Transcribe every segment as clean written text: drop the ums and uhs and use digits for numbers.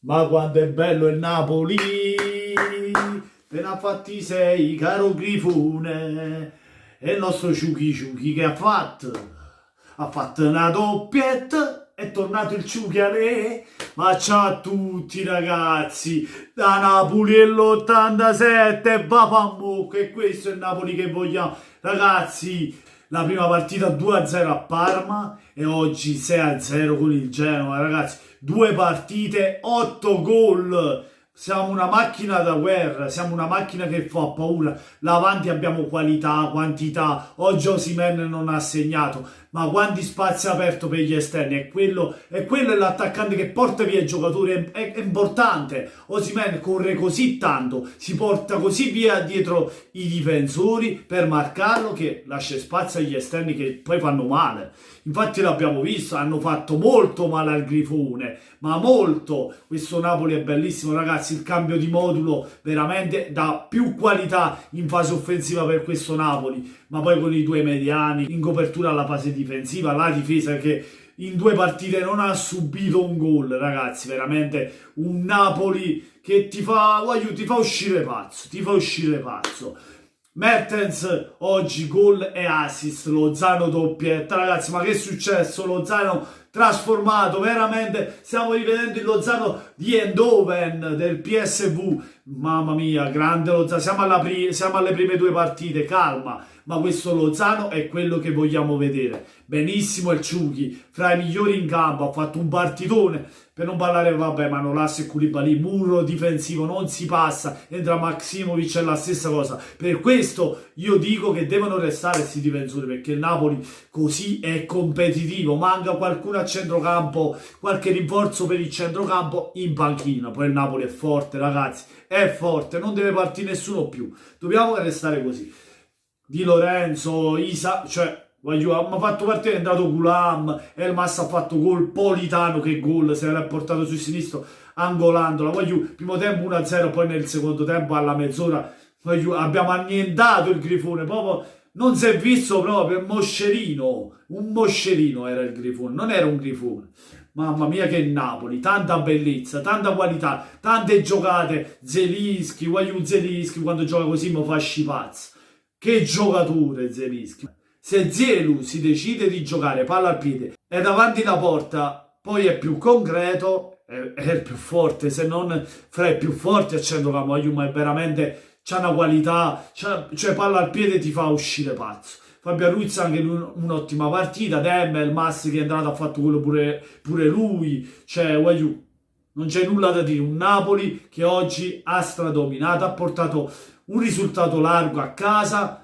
Ma quanto è bello il Napoli! Te ne ha fatti sei, caro Grifone. E il nostro Ciuchi Ciuchi che ha fatto? Ha fatto una doppietta, è tornato il Ciuchi a lei. Ma ciao a tutti ragazzi, da Napoli e l'87, vaffanculo, e questo è il Napoli che vogliamo. Ragazzi, la prima partita 2-0 a Parma e oggi 6-0 con il Genoa, ragazzi. Due partite, 8 gol. Siamo una macchina da guerra, siamo una macchina che fa paura. Là avanti abbiamo qualità, quantità. Oggi Osimhen non ha segnato, ma quanti spazi ha aperto per gli esterni. Quello è l'attaccante che porta via i giocatori, è importante. Osimhen corre così tanto, si porta così via dietro i difensori per marcarlo che lascia spazio agli esterni che poi fanno male. Infatti l'abbiamo visto, hanno fatto molto male al Grifone, ma molto. Questo Napoli è bellissimo, ragazzi, il cambio di modulo veramente dà più qualità in fase offensiva per questo Napoli, ma poi con i due mediani, in copertura alla fase difensiva, la difesa che in due partite non ha subito un gol, ragazzi, veramente un Napoli che ti fa uscire pazzo, ti fa uscire pazzo. Mertens oggi gol e assist, Lozano doppietta, ragazzi, ma che è successo? Lozano trasformato, veramente stiamo rivedendo il Lozano di Eindhoven del PSV. Mamma mia, grande Lozano, siamo alle prime due partite, calma, ma questo Lozano è quello che vogliamo vedere. Benissimo il Ciuchi, fra i migliori in campo, ha fatto un partitone, per non parlare, vabbè, Manolas e Koulibaly, muro difensivo, non si passa, entra Maximovic, è la stessa cosa. Per questo io dico che devono restare questi difensori, perché il Napoli così è competitivo, manca qualcuno a centrocampo, qualche rinforzo per il centrocampo in panchina. Poi il Napoli è forte, ragazzi, è forte, non deve partire nessuno più, dobbiamo restare così. Di Lorenzo, Isa, cioè ha fatto partire, è entrato Gulam, Elmas ha fatto gol, Politano che gol, se l'ha portato sul sinistro angolandola. Primo tempo 1-0, poi nel secondo tempo alla mezz'ora abbiamo annientato il Grifone, proprio non si è visto proprio, un moscerino era il Grifone, non era un Grifone. Mamma mia che Napoli, tanta bellezza, tanta qualità, tante giocate, Zelinski quando gioca così mi fa scipazzo. Che giocatore Zelinski! Se Zelu si decide di giocare palla al piede e davanti la porta, poi è più concreto, è il più forte, se non fra i più forti a centrocampo, ma è veramente, c'ha una qualità, cioè palla al piede ti fa uscire pazzo. Fabio Ruiz anche un'ottima partita, Demmel, Massi che è entrato ha fatto quello pure lui, cioè non c'è nulla da dire, un Napoli che oggi ha stradominato, ha portato un risultato largo a casa.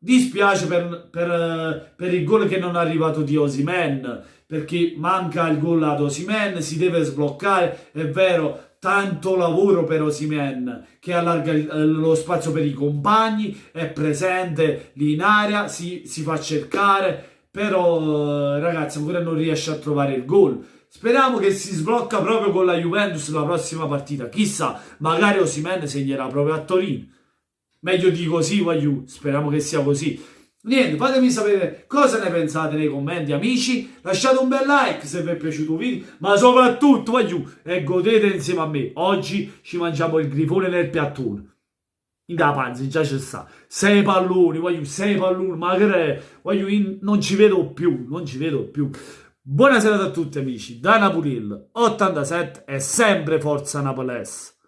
Dispiace per il gol che non è arrivato di Osimhen, perché manca il gol ad Osimhen, si deve sbloccare, è vero, tanto lavoro per Osimhen che allarga lo spazio per i compagni, è presente lì in area, si fa cercare, però ragazzi ancora non riesce a trovare il gol. Speriamo che si sblocca proprio con la Juventus la prossima partita, chissà, magari Osimhen segnerà proprio a Torino. Meglio di così, speriamo che sia così. Niente, fatemi sapere cosa ne pensate nei commenti, amici. Lasciate un bel like se vi è piaciuto il video, ma soprattutto, e godete insieme a me. Oggi ci mangiamo il grifone nel piattone. In da panza, già ci sta. 6 palloni, 6 palloni, ma che non ci vedo più, non ci vedo più. Buona serata a tutti, amici. Da Napoli 87 è sempre Forza Napolès.